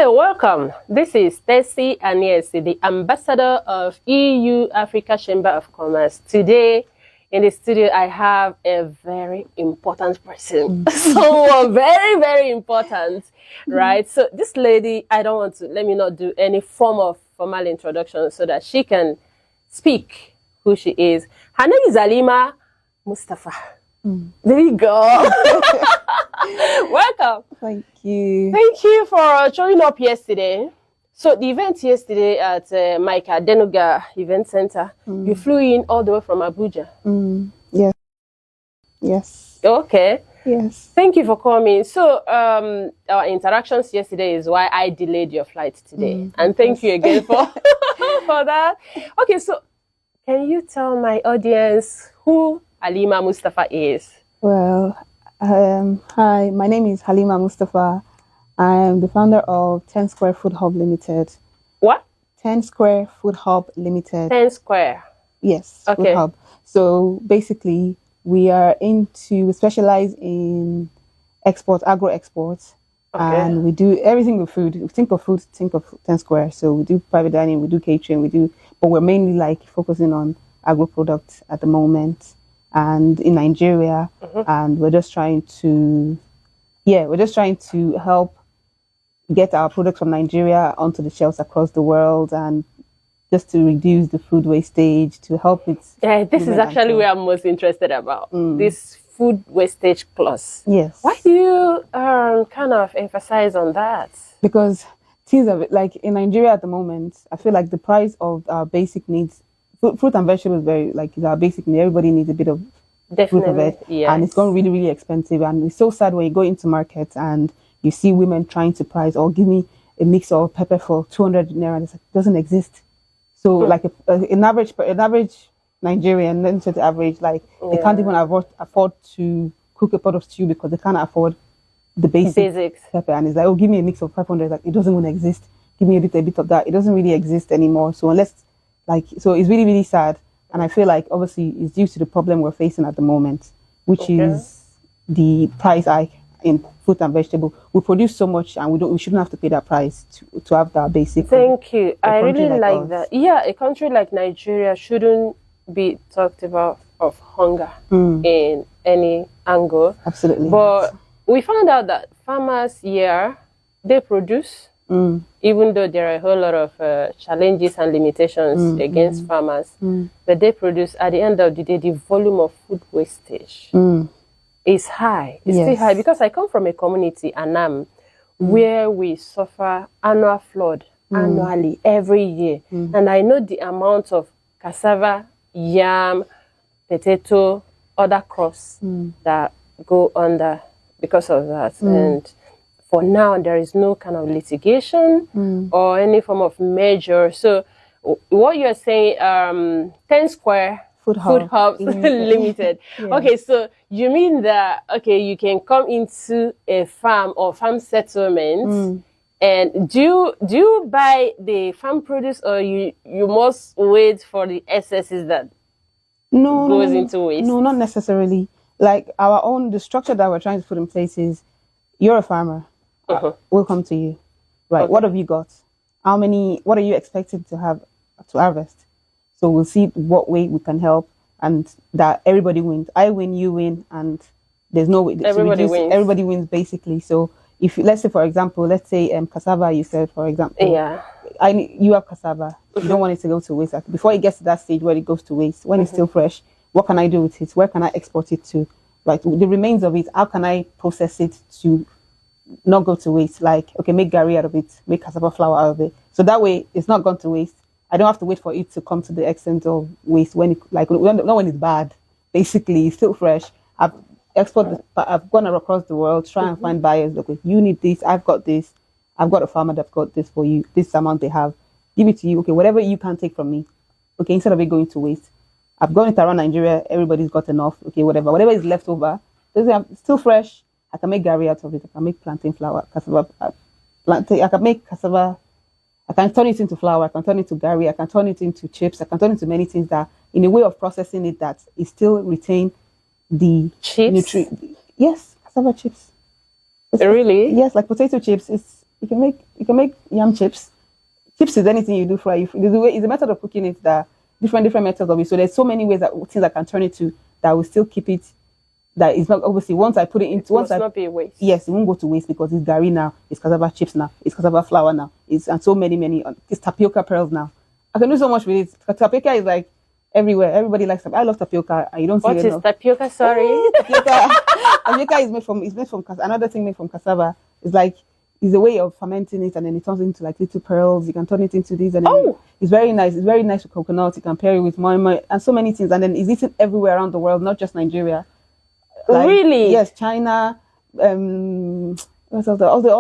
Hello, welcome. This is Tessy Aniesi, the ambassador of EU Africa Chamber of Commerce. Today in the studio, I have a very important person. Someone very, very important, right? So this lady, let me not do any form of formal introduction so that she can speak who she is. Her name is Haleema Mustapha. There you go. Welcome. Thank you. Thank you for showing up yesterday. So the event yesterday at Mike Adenuga Event Center, you flew in all the way from Abuja. Yes. Yes. Okay. Yes. Thank you for coming. So our interactions yesterday is why I delayed your flight today. And thank you again for, for that. Okay, so can you tell my audience who Haleema Mustapha is? Well, hi, my name is Haleema Mustapha. I am the founder of 10 Square Food Hub Limited. What? 10 Square Food Hub Limited. 10 Square. Yes, okay. Food Hub. So basically, we specialize in agro exports. Okay. And we do everything with food. We think of food, think of 10 Square. So we do private dining, we do catering, but we're mainly like focusing on agro products at the moment. And in Nigeria, and we're just trying to help get our products from Nigeria onto the shelves across the world, and just to reduce the food wastage, to help it. Yeah, this is actually where I'm most interested about, this food wastage clause. Yes. Why do you kind of emphasize on that? Because things are like in Nigeria at the moment, I feel like the price of our basic needs, fruit and vegetables, is our basic need. Everybody needs a bit of fruit of it, yes. And it's gone really, really expensive. And it's so sad when you go into markets and you see women trying to price, or give me a mix of pepper for 200 naira, and it doesn't exist. So like an average Nigerian, then to the average, they can't even afford to cook a pot of stew because they can't afford the basics pepper. And it's like, oh, give me a mix of 500. Like, it doesn't even exist. Give me a bit of that. It doesn't really exist anymore. So so it's really, really sad. And I feel like obviously it's due to the problem we're facing at the moment, which is the price hike in fruit and vegetable. We produce so much, and we shouldn't have to pay that price to have that basic. Thank you. I really like that. Yeah, a country like Nigeria shouldn't be talked about of hunger in any angle. Absolutely. But we found out that farmers here, they produce, even though there are a whole lot of challenges and limitations against farmers, but they produce. At the end of the day, the volume of food wastage is high. It's still high, because I come from a community, Anam, where we suffer annual flood annually every year, and I know the amount of cassava, yam, potato, other crops that go under because of that. And for now, there is no kind of litigation or any form of measure. So what you're saying, 10 Square Food Hub Limited. Yeah. Okay, so you mean that, you can come into a farm or farm settlement, and do you buy the farm produce, or you must wait for the excesses that goes into waste? No, not necessarily. Like the structure that we're trying to put in place is, you're a farmer. We'll come to you. Right. What have you got? What are you expected to harvest? So we'll see what way we can help, and that everybody wins. I win, you win, and there's no way. Everybody wins. Everybody wins, basically. So if, let's say, for example, cassava, you said, for example. Yeah. You have cassava. You don't want it to go to waste. Before it gets to that stage where it goes to waste, when it's still fresh, what can I do with it? Where can I export it to? Like, the remains of it, how can I process it to not go to waste? Like, make gari out of it, make cassava flour out of it. So that way it's not gone to waste. I don't have to wait for it to come to the extent of waste when it's bad. Basically, it's still fresh. I've gone across the world, try and find buyers. Okay, you need this, I've got this. I've got a farmer that's got this for you. This amount they have. Give it to you. Okay, whatever you can take from me. Okay, instead of it going to waste. I've gone it around Nigeria, everybody's got enough. Okay, whatever is left over, it's still fresh. I can make gari out of it. I can make plantain flour, cassava. I can make cassava. I can turn it into flour. I can turn it into gari. I can turn it into chips. I can turn it into many things that, in a way of processing it, that it still retain the nutrient. Yes, cassava chips. Really? Yes, like potato chips. You can can make yam chips. Chips is anything you do fry. It's a method of cooking it that different methods of it. So there's so many ways that things I can turn it to that will still keep it. That is not obviously once I put it into once it must not be a waste. Yes, it won't go to waste because it's gari now, it's cassava chips now, it's cassava flour now, and so many. It's tapioca pearls now. I can do so much with it. Tapioca is like everywhere. Everybody likes it. I love tapioca. And you don't see it enough. What is tapioca? Sorry, tapioca is made from another thing made from cassava. It's like it's a way of fermenting it, and then it turns into like little pearls. You can turn it into these, and it's very nice. It's very nice with coconut. You can pair it with moi and so many things. And then it's eaten everywhere around the world, not just Nigeria. Like, really? Yes, China. All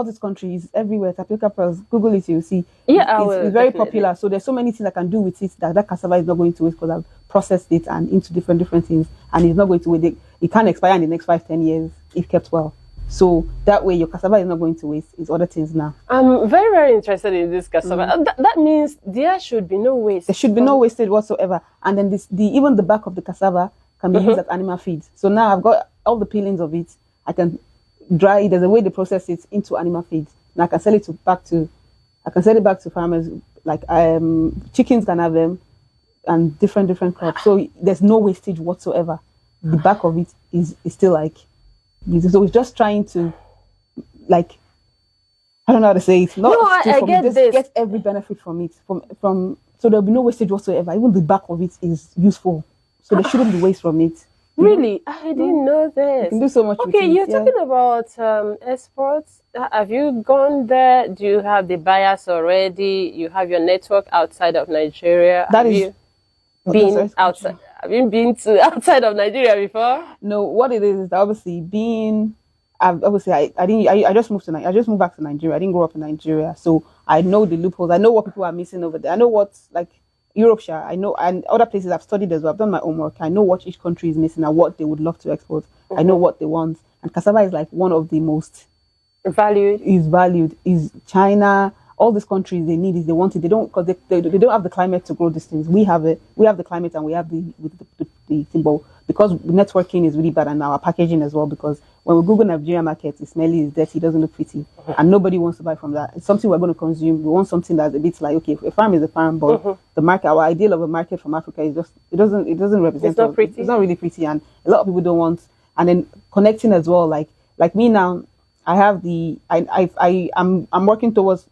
these countries everywhere. Tapioca pearls. Google it, you'll see. Yeah, it's very popular. So there's so many things I can do with it that cassava is not going to waste because I've processed it and into different things, and it's not going to waste. It can't expire in the next 5-10 years if kept well. So that way your cassava is not going to waste. It's other things now. I'm very interested in this cassava. That means there should be no waste. There should be no wastage whatsoever. And then even the back of the cassava can be used as animal feed. So now I've got all the peelings of it. I can dry it. There's a way they process it into animal feed. Now I can sell it back to farmers. Like chickens can have them, and different crops. So there's no wastage whatsoever. The back of it is still like. So it's just trying to, like, I don't know how to say it. I get just this. Get every benefit from it. From so there'll be no wastage whatsoever. Even the back of it is useful. So there shouldn't be waste from it. Really? I didn't know this. You can do so much with it. Okay, you're talking about exports. Have you gone there? Do you have the buyers already? You have your network outside of Nigeria? Have you been outside? Have you been to outside of Nigeria before? No, what it is that obviously I just moved back to Nigeria. I didn't grow up in Nigeria, so I know the loopholes. I know what people are missing over there. I know what's like Europe, I know, and other places I've studied as well. I've done my homework. I know what each country is missing and what they would love to export. I know what they want, and cassava is like one of the most valued. Is China. All these countries, they need it, they want it, they don't, because they don't have the climate to grow these things. We have it. We have the climate and we have the symbol. Because networking is really bad, and our packaging as well, because when we Google Nigeria market, it's smelly, it's dirty, it doesn't look pretty, and nobody wants to buy from that. It's something we're going to consume. We want something that's a bit like, okay, a farm is a farm, but the market, our ideal of a market from Africa is just, it doesn't represent. It's not pretty. It's not really pretty, and a lot of people don't want. And then connecting as well, like me now, I have I'm working towards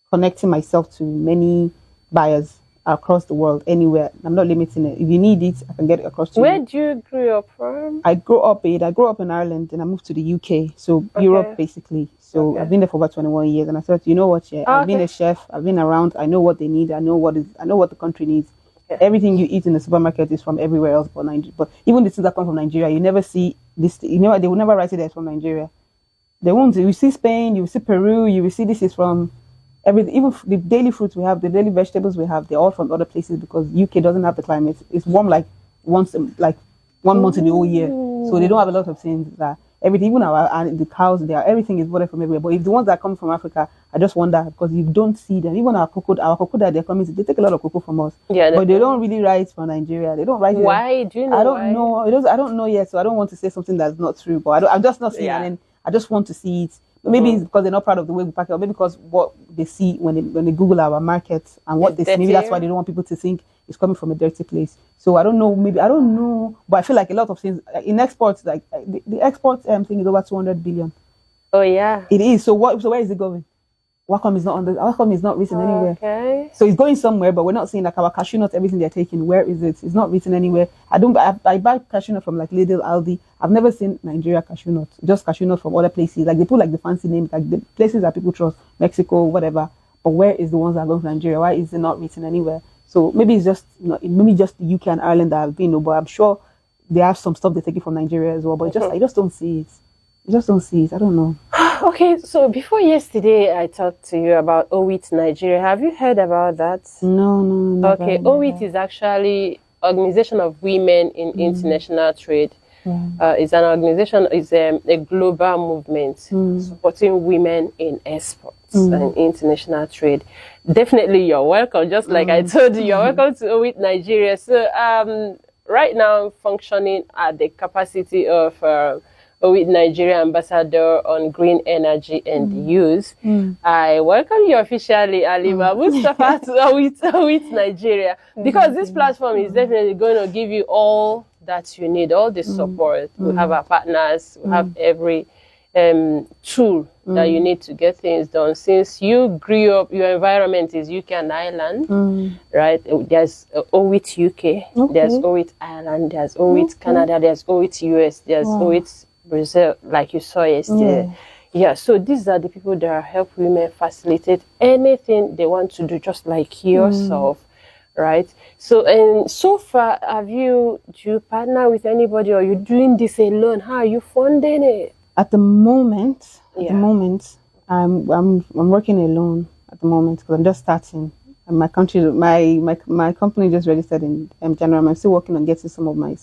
connecting myself to many buyers across the world, anywhere. I'm not limiting it. If you need it, I can get it across to you. Where do you grow up from? I grew up in Ireland, and I moved to the UK, so Europe basically. So I've been there for about 21 years, and I thought, you know what? Yeah, I've been a chef. I've been around. I know what they need. I know what the country needs. Everything you eat in the supermarket is from everywhere else but Nigeria. But even the things that come from Nigeria, you never see this. They will never write it as from Nigeria. They won't. You will see Spain. You will see Peru. You will see this is from. Everything, even the daily fruits we have, the daily vegetables we have, they're all from other places because UK doesn't have the climate. It's warm like 1 month in the whole year, so they don't have a lot of things that everything. Even the cows, everything is water from everywhere. But if the ones that come from Africa, I just wonder because you don't see them. Even our cocoa that they're coming to, they take a lot of cocoa from us. Yeah, but they don't really write from Nigeria. They don't write. Why? Do you know? I don't know. I don't know yet, so I don't want to say something that's not true. But I'm just not seeing, and then I just want to see it. Maybe it's because they're not proud of the way we pack it, or maybe because what they see when they Google our market and what they see, maybe that's why they don't want people to think it's coming from a dirty place. So I don't know, but I feel like a lot of things in exports, like the export thing is over 200 billion. Oh yeah, it is. So where is it going? How come it's not written anywhere? Okay. So it's going somewhere, but we're not seeing like our cashew nut, everything they're taking. Where is it? It's not written anywhere. I buy cashew nut from like Lidl, Aldi. I've never seen Nigeria cashew nut. Just cashew nut from other places. Like they put like the fancy names, like the places that people trust, Mexico, whatever. But where is the ones that are going to Nigeria? Why is it not written anywhere? So maybe it's just the UK and Ireland that have been, but I'm sure they have some stuff they take it from Nigeria as well. But I just don't see it. I don't know. Okay, so before yesterday, I talked to you about OWIT Nigeria. Have you heard about that? No. Okay, OWIT is actually Organization of Women in International Trade. It's an organization, it's a global movement supporting women in exports and international trade. Definitely, you're welcome. Just like I told you, you're welcome to OWIT Nigeria. So right now, functioning at the capacity of with Nigeria ambassador on green energy and use. I welcome you officially, Haleema Mustapha, with Nigeria, because this platform is definitely going to give you all that you need, all the support. We have our partners, we have every tool that you need to get things done. Since you grew up, your environment is UK and Ireland, right? There's OWIT UK, there's OWIT Ireland, there's OWIT Canada, there's OWIT US, there's OWIT Brazil, like you saw yesterday. Yeah, so these are the people that help women facilitate anything they want to do, just like yourself, right? So, and so far, do you partner with anybody, or you doing this alone? How are you funding it? At the moment, I'm working alone at the moment because I'm just starting. And my company just registered in January. I'm still working on getting some of my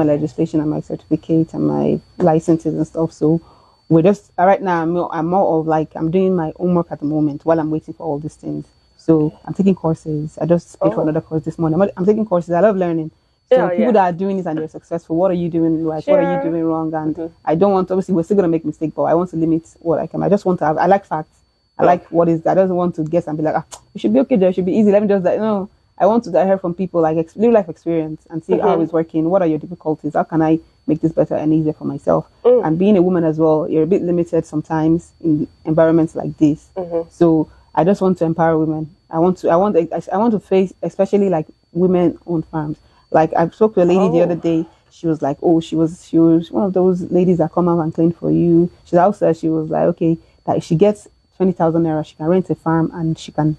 legislation and my certificate and my licenses and stuff. So we're just right now. I'm more of like I'm doing my homework at the moment while I'm waiting for all these things. So I'm taking courses. I just paid for another course this morning. I'm taking courses. I love learning. So people that are doing this and they're successful, what are you doing right? What are you doing wrong? And I don't want to, obviously we're still going to make mistakes, but I want to limit what I can. I just want to have, I like facts. I like what is, I don't want to guess and be like, it should be okay, there should be easy. Let me just like, no, I want to hear from people, like live life experience and see how it's working. What are your difficulties? How can I make this better and easier for myself? And being a woman as well, you're a bit limited sometimes in environments like this. So I just want to empower women. I want to face, especially like women-owned farms. Like I spoke to a lady the other day. She was like, she was one of those ladies that come out and clean for you. She's outside. She was like, okay, that if she gets 20,000 naira, she can rent a farm and she can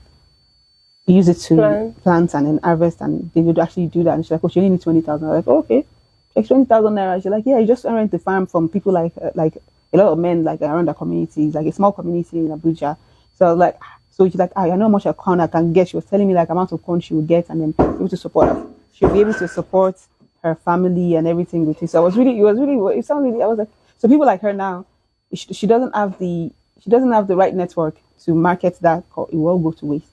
use it to plant and then harvest, and they would actually do that. And she's like, she only needs 20,000. I was like, okay, like 20,000 naira. She's like, yeah, you just rent the farm from people like a lot of men like around the communities, like a small community in Abuja. So I was like, so she's like, I know how much of corn I can get. She was telling me like amount of corn she would get and then be able to support her. She'll be able to support her family and everything with it. So it sounded really, I was like, so people like her now, she doesn't have the right network to market that, it will go to waste.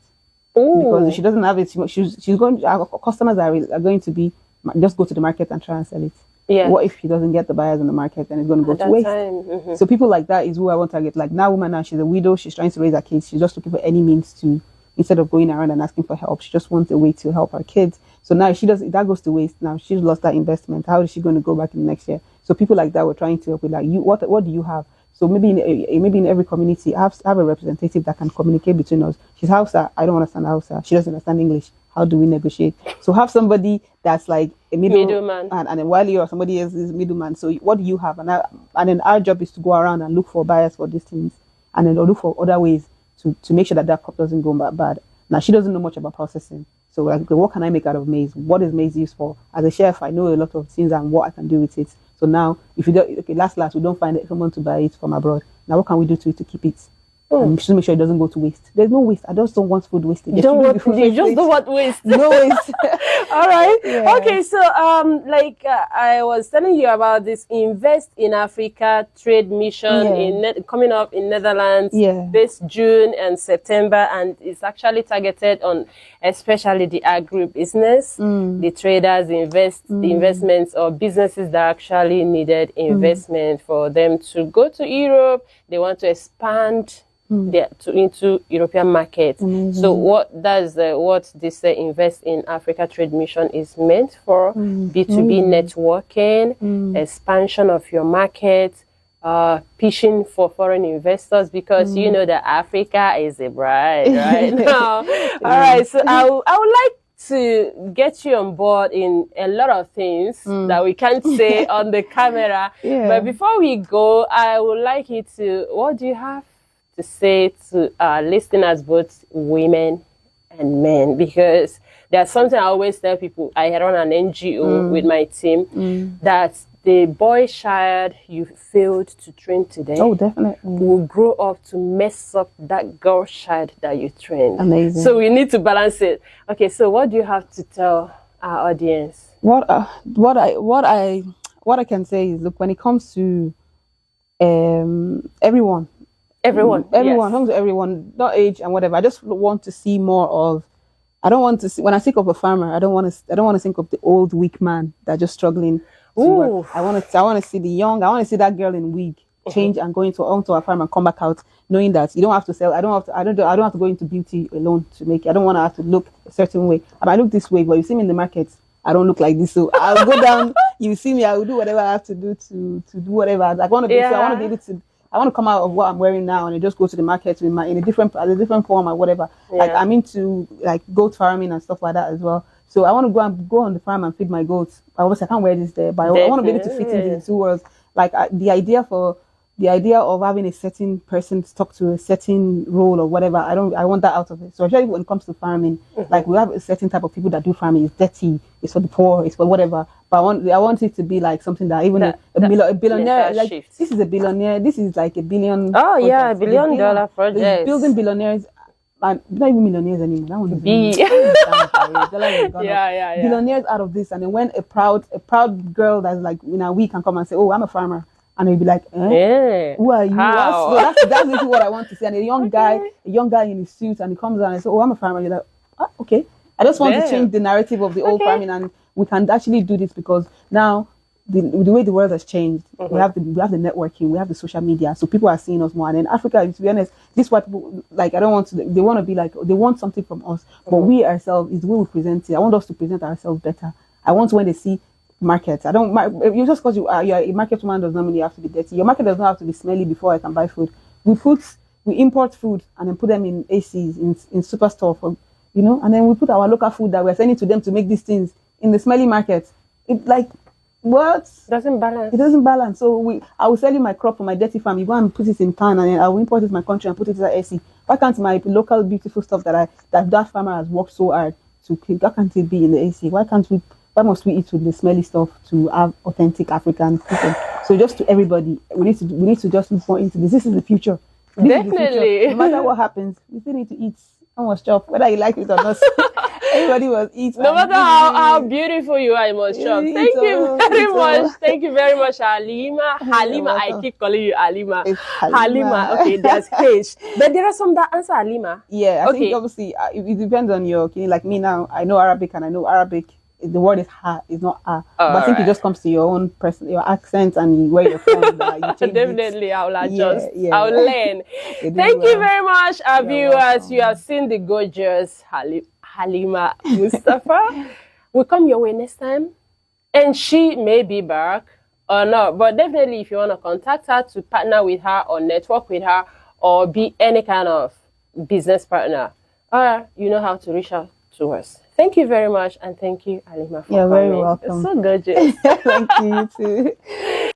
Because if she doesn't have it, she's going, our customers are going to be, just go to the market and try and sell it. Yeah. What if she doesn't get the buyers in the market, and it's going to go to waste? So people like that is who I want to target. Like now, woman now, she's a widow, she's trying to raise her kids, she's just looking for any means to, instead of going around and asking for help, she just wants a way to help her kids. So now if that goes to waste, now she's lost that investment. How is she going to go back in the next year? So people like that, we're trying to help with like, what do you have? So maybe in every community, have a representative that can communicate between us. She's Hausa, I don't understand Hausa. She doesn't understand English. How do we negotiate? So have somebody that's like a middleman, and then Wiley or somebody else is middleman. So what do you have? And then our job is to go around and look for buyers for these things, and then look for other ways to make sure that crop doesn't go bad. Now she doesn't know much about processing. So like, okay, what can I make out of maize? What is maize used for? As a chef, I know a lot of things and what I can do with it. So now, if you don't, okay, last, we don't find someone to buy it from abroad. Now, what can we do to it to keep it? And just make sure it doesn't go to waste. There's no waste. I just don't want food wasted. You just don't want waste. No waste. All right. Yeah. Okay. So, I was telling you about this Invest in Africa trade mission coming up in Netherlands this June and September, and it's actually targeted on especially the agribusiness, the traders, the investments or businesses that actually needed investment for them to go to Europe. They want to expand into European market. So what this Invest in Africa trade mission is meant for, B2B networking, expansion of your market, pitching for foreign investors, because you know that Africa is a bride right now. All right, so I would like to get you on board in a lot of things that we can't say on the camera. But before we go, I would like you to, what do you have to say to our listeners, both women and men? Because there's something I always tell people. I run an NGO with my team, that the boy child you failed to train today, definitely, will grow up to mess up that girl child that you trained. Amazing. So we need to balance it. Okay, so what do you have to tell our audience? What I can say is, look, when it comes to everyone, comes to everyone, not age and whatever. I just want to see more of. I don't want to see, when I think of a farmer, I don't want to think of the old weak man that's just struggling to work. I want to see I want to see that girl in wig change and go onto a farm and come back out knowing that you don't have to sell. I don't have to go into beauty alone to make it. I don't want to have to look a certain way. I might look this way, but you see me in the market, I don't look like this. So I'll go down, you see me, I will do whatever I have to do to do whatever. I want to be, so I want to be able to, I want to come out of what I'm wearing now and just go to the market in a different form or whatever. Yeah. Like I'm into like goat farming and stuff like that as well. So I want to go on the farm and feed my goats. Obviously I can't wear this there, but I want to be able to fit into the two worlds. Like the idea of having a certain person talk to a certain role or whatever, I want that out of it. So especially when it comes to farming, like we have a certain type of people that do farming. It's dirty, it's for the poor, it's for whatever. But I want it to be like something that even a billionaire, like shift. This is a billionaire, this is like a billion. Oh project. Yeah, $1 billion project. Building billionaires, not even millionaires anymore. That one is yeah. Billionaires out of this, and then when a proud girl that's like we can come and say, oh, I'm a farmer. And he'll be like, who are you? So that's literally what I want to see. And a young guy in his suit, and he comes out and says, oh, I'm a farmer. And you're like, okay. I just want to change the narrative of the old farming, and we can actually do this because now the way the world has changed, we have the networking, we have the social media, so people are seeing us more. And in Africa, to be honest, this is what like I don't want to. They want to be like they want something from us, but we ourselves is the way we present it. I want us to present ourselves better. I want when they see market. You just because you're a market woman does not mean you have to be dirty. Your market does not have to be smelly before I can buy food. We import food and then put them in ACs in superstore for and then we put our local food that we're sending to them to make these things in the smelly market. It like what doesn't balance. It doesn't balance. So I will sell you my crop from my dirty farm. You go and put it in can and then I will import it to my country and put it in the AC. Why can't my local beautiful stuff that farmer has worked so hard to keep? Why can't it be in the AC? Why must we eat with the smelly stuff to have authentic African cooking? So just to everybody, we need to just look more into this. This is the future. Definitely. No matter what happens, we still need to eat. I must chop, whether you like it or not. Everybody must eat. No matter how beautiful you are, you must chop. Thank you very much. Thank you very much, Haleema. Haleema, I keep calling you Haleema. Haleema. Okay, there's H. But there are some that answer Haleema. Yeah, I think obviously it depends on your. Like me now, I know Arabic and I know Arabic. The word is ha, it's not a. But I think it just comes to your own your accent and where you're from. Definitely, I'll adjust. I'll learn. Thank you very much, our viewers. You have seen the gorgeous Haleema Mustapha. We'll come your way next time. And she may be back or not. But definitely, if you want to contact her to partner with her or network with her or be any kind of business partner, you know how to reach out to us. Thank you very much, and thank you, Haleema, for coming. You're very welcome. It's so gorgeous. Thank you, you too.